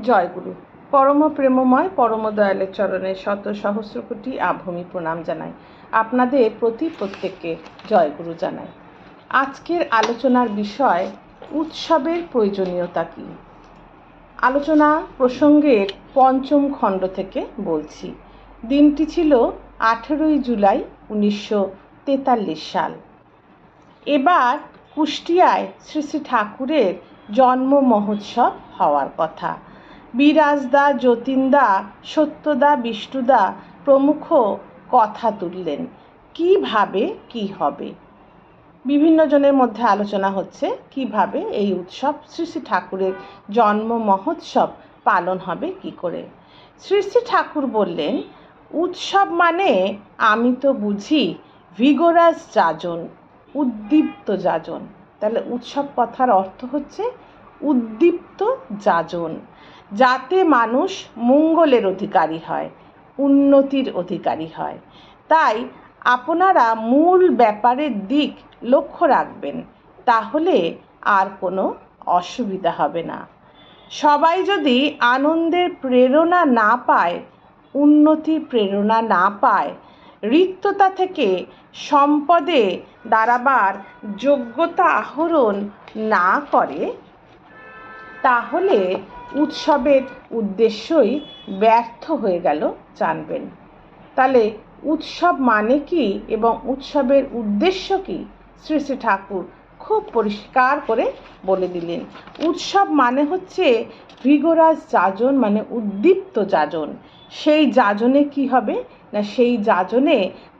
জয়গুরু। পরম প্রেমময় পরম দয়ালের চরণে শত সহস্র কোটি আভূমি প্রণাম জানাই। আপনাদের প্রত্যেককে জয়গুরু জানাই। আজকের আলোচনার বিষয় উৎসবের প্রয়োজনীয়তা কী। আলোচনা প্রসঙ্গের পঞ্চম খণ্ড থেকে বলছি। দিনটি ছিল 18 জুলাই 1943 সাল। এবার কুষ্টিয়ায় শ্রী শ্রী ঠাকুরের জন্ম মহোৎসব হওয়ার কথা। বিরাজদা, যতীনদা, সত্যদা, বিষ্ণুদা প্রমুখ কথা তুললেন কিভাবে কি হবে। বিভিন্ন জনের মধ্যে আলোচনা হচ্ছে কিভাবে এই উৎসব শ্রী শ্রী ঠাকুরের জন্ম মহোৎসব পালন হবে কি করে। শ্রী শ্রী ঠাকুর বললেন, উৎসব মানে আমি তো বুঝি ভিগোরাস যাজন, উদ্দীপ্ত যাজন। তাহলে উৎসব কথার অর্থ হচ্ছে উদ্দীপ্ত যাজন, যাতে মানুষ মঙ্গলের অধিকারী হয়, উন্নতির অধিকারী হয়। তাই আপনারা মূল ব্যাপারের দিক লক্ষ্য রাখবেন, তাহলে আর কোনো অসুবিধা হবে না। সবাই যদি আনন্দের প্রেরণা না পায়, উন্নতির প্রেরণা না পায়, রিক্ততা থেকে সম্পদে দাঁড়াবার যোগ্যতা আহরণ না করে, তাহলে উৎসবের উদ্দেশ্যই ব্যর্থ হয়ে গেল জানবেন। তাহলে উৎসব মানে কি এবং উৎসবের উদ্দেশ্য কি, শ্রী শ্রী ঠাকুর খুব পরিষ্কার করে বলে দিলেন। উৎসব মানে হচ্ছে ভিগোরাস যাজন, মানে উদ্দীপ্ত যাজন। সেই যাজনে কি হবে না, সেই যাজনে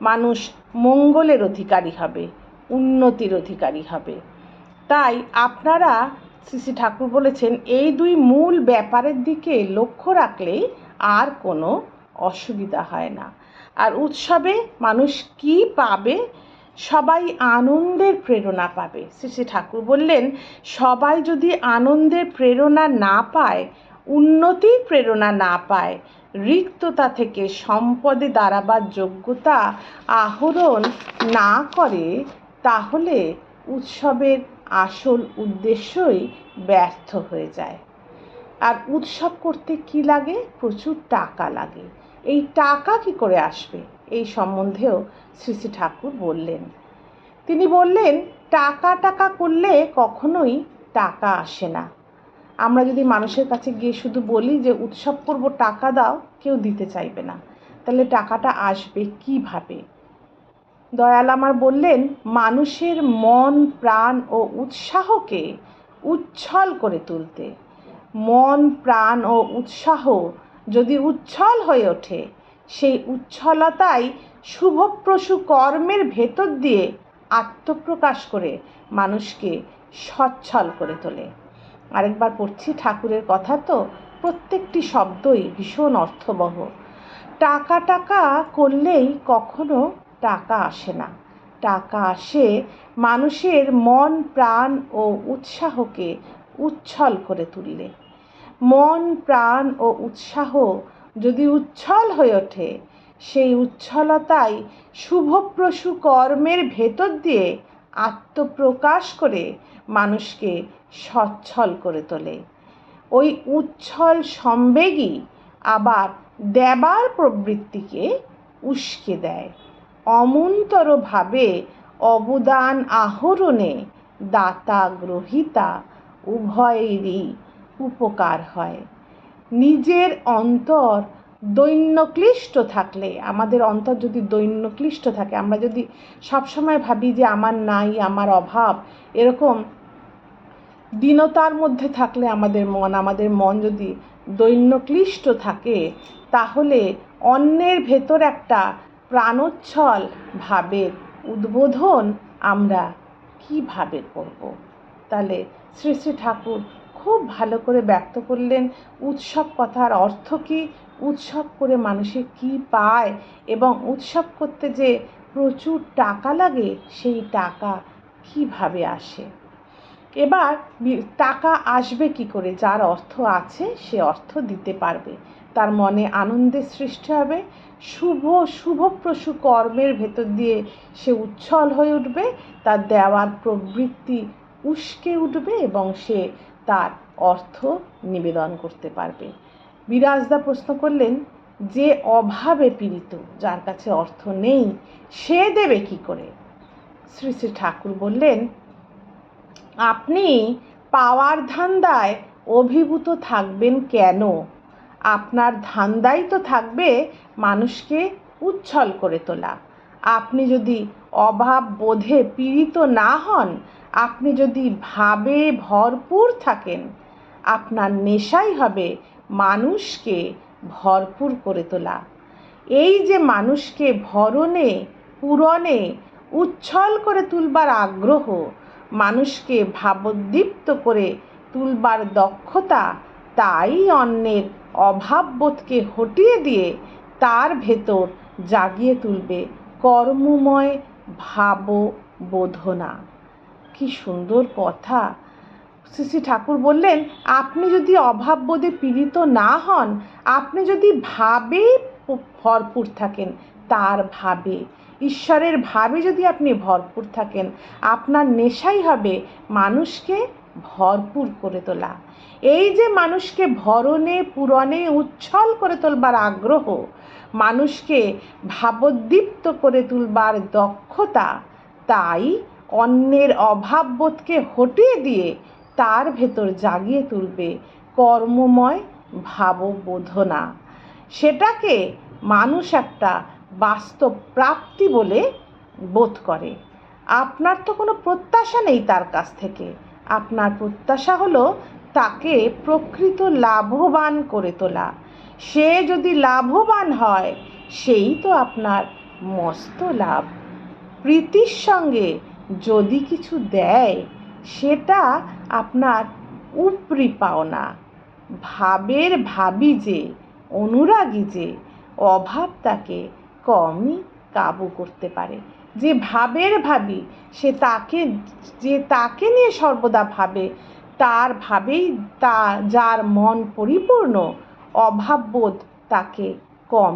মানুষ মঙ্গলের অধিকারী হবে, উন্নতির অধিকারী হবে। তাই আপনারা, শ্রী শ্রী ঠাকুর বলেছেন, এই দুই মূল ব্যাপারের দিকে লক্ষ্য রাখলেই আর কোনো অসুবিধা হয় না। আর উৎসবে মানুষ কি পাবে? সবাই আনন্দের প্রেরণা পাবে। শ্রী শ্রী ঠাকুর বললেন, সবাই যদি আনন্দের প্রেরণা না পায়, উন্নতির প্রেরণা না পায়, রিক্ততা থেকে সম্পদে দাঁড়াবার যোগ্যতা আহরণ না করে, তাহলে উৎসবের আসল উদ্দেশ্যই ব্যর্থ হয়ে যায়। আর উৎসব করতে কি লাগে? প্রচুর টাকা লাগে। এই টাকা কি করে আসবে, এই সম্বন্ধেও শ্রী শ্রী ঠাকুর বললেন। তিনি বললেন, টাকা করলে কখনোই টাকা আসে না। আমরা যদি মানুষের কাছে গিয়ে শুধু বলি যে উৎসব করব, টাকা দাও, কেউ দিতে চাইবে না। তাহলে টাকাটা আসবে কিভাবে? দয়াল আমার বললেন, মানুষের মন, প্রাণ ও উৎসাহকে উচ্ছল করে তুলতে। মন, প্রাণ ও উৎসাহ যদি উচ্ছল হয়ে ওঠে, সেই উচ্ছলতাই শুভপ্রসূ কর্মের ভেতর দিয়ে আত্মপ্রকাশ করে মানুষকে সচ্ছল করে তোলে। আরেকবার পড়ছি ঠাকুরের কথা, তো প্রত্যেকটি শব্দই ভীষণ অর্থবহ। টাকা করলেই কখনো টাকা আসে না। টাকা আসে মানুষের মন, প্রাণ ও উৎসাহকে উচ্ছল করে তুললে। মন, প্রাণ ও উৎসাহ যদি উচ্ছল হয়ে ওঠে, সেই উচ্ছলতাই শুভপ্রসূ কর্মের ভেতর দিয়ে আত্মপ্রকাশ করে মানুষকে সচ্ছল করে তোলে। ওই উচ্ছল সম্বেগই আবার দেবার প্রবৃত্তিকে উস্কে দেয়। অমূন্তরভাবে অবদান আহরণে দাতা গ্রহীতা উভয়েরই উপকার হয়। নিজের অন্তর দৈন্যক্লিষ্ট থাকলে, আমাদের অন্তর যদি দৈন্যক্লিষ্ট থাকে, আমরা যদি সবসময় ভাবি যে আমার নাই, আমার অভাব, এরকম দীনতার মধ্যে থাকলে আমাদের মন যদি দৈন্যক্লিষ্ট থাকে, তাহলে অন্যের ভেতর একটা প্রাণোচ্ছল ভাবের উদ্বোধন আমরা কিভাবে করব। তাহলে শ্রী শ্রী ঠাকুর খুব ভালো করে ব্যক্ত করলেন উৎসব কথার অর্থ কী, উৎসব করে মানুষে কি পায়, এবং উৎসব করতে যে প্রচুর টাকা লাগে, সেই টাকা কিভাবে আসে। এবার টাকা আসবে কি করে? যার অর্থ আছে সে অর্থ দিতে পারবে, তার মনে আনন্দের সৃষ্টি হবে, শুভপ্রসূ কর্মের ভেতর দিয়ে সে উচ্ছল হয়ে উঠবে, তার দেওয়ার প্রবৃত্তি উস্কে উঠবে এবং সে তার অর্থ নিবেদন করতে পারবে। বিরাজদা প্রশ্ন করলেন, যে অভাবে পীড়িত, যার কাছে অর্থ নেই, সে দেবে কি করে? শ্রী শ্রী ঠাকুর বললেন, আপনি পাওয়ার ধান্দায় অভিভূত থাকবেন কেন? আপনার ধান্দাই তো থাকবে মানুষকে উচ্ছল করে তোলা। আপনি যদি অভাব বোধে পীড়িত না হন, আপনি যদি ভাবে ভরপুর থাকেন, আপনার নেশাই হবে মানুষকে ভরপুর করে তোলা। এই যে মানুষকে ভরণে পূরণে উচ্ছল করে তুলবার আগ্রহ, মানুষকে ভাবোদ্দীপ্ত করে তুলবার দক্ষতা, তাই অন্যের অভাববোধকে হটিয়ে দিয়ে তার ভেতর জাগিয়ে তুলবে কর্মময় ভাববোধনা। কি সুন্দর কথা! শ্রী শ্রী ঠাকুর বললেন, আপনি যদি অভাববোধে পীড়িত না হন, আপনি যদি ভাবে ভরপুর থাকেন, তার ভাবে, ঈশ্বরের ভাবে যদি আপনি ভরপুর থাকেন, আপনার নেশাই হবে মানুষকে ভরপুর করে তোলা। এই যে মানুষকে ভরণে পূরণে উচ্ছল করে তোলবার আগ্রহ, মানুষকে ভাবোদ্দীপ্ত করে তুলবার দক্ষতা, তাই অন্যের অভাববোধকে হটিয়ে দিয়ে তার ভেতর জাগিয়ে তুলবে কর্মময় ভাববোধনা। সেটাকে মানুষ একটা বাস্তব প্রাপ্তি বলে বোধ করে। আপনার তো কোনো প্রত্যাশা নেই তার কাছ থেকে। আপনার প্রত্যাশা হলো তাকে প্রকৃত লাভবান করে তোলা। সে যদি লাভবান হয়, সেই তো আপনার মস্ত লাভ। প্রীতির সঙ্গে যদি কিছু দেয়, সেটা আপনার উপরি পাওনা। ভাবের ভাবি যে, অনুরাগী যে, অভাব তাকে কমই কাবু করতে পারে। যে ভাবের ভাবি, যে তাকে নিয়ে সর্বদা ভাবে, তার ভাবেই যার মন পরিপূর্ণ, অভাববোধ তাকে কম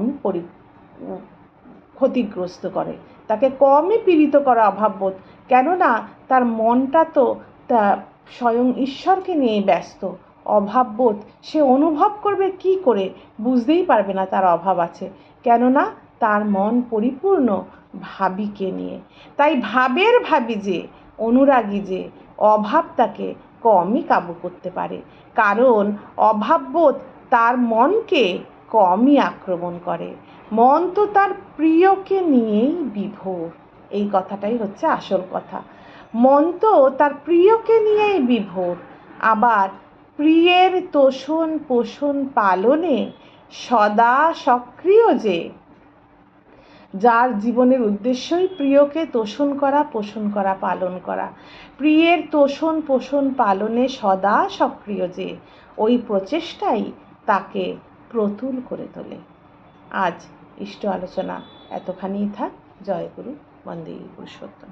ক্ষতিগ্রস্ত করে, তাকে কমই পীড়িত করে অভাববোধ। কেননা তার মনটা তো স্বয়ং ঈশ্বরকে নিয়ে ব্যস্ত। অভাববোধ সে অনুভব করবে কি করে? বুঝতেই পারবে না তার অভাব আছে, কেননা তার মন পরিপূর্ণ ভাবিকে নিয়ে। তাই ভাবের ভাবি যে, অনুরাগী যে, অভাব তাকে কমই কাবু করতে পারে, কারণ অভাববোধ তার মনকে কমই আক্রমণ করে। মন তো তার প্রিয়কে নিয়েই বিভোর। এই কথাটাই হচ্ছে আসল কথা। মন তো তার প্রিয়কে নিয়েই বিভোর। আবার প্রিয়ের তোষণ পোষণ পালনে সদা সক্রিয় যে, যার জীবনের উদ্দেশ্যই প্রিয়কে তোষণ করা, পোষণ করা, পালন করা, প্রিয়ের তোষণ পোষণ পালনে সদা সক্রিয় যে, ওই প্রচেষ্টাই তাকে প্রতুল করে তোলে। আজ ইষ্ট আলোচনা এতখানিই থাক। জয় গুরু, বন্দে পুরুষোত্তম।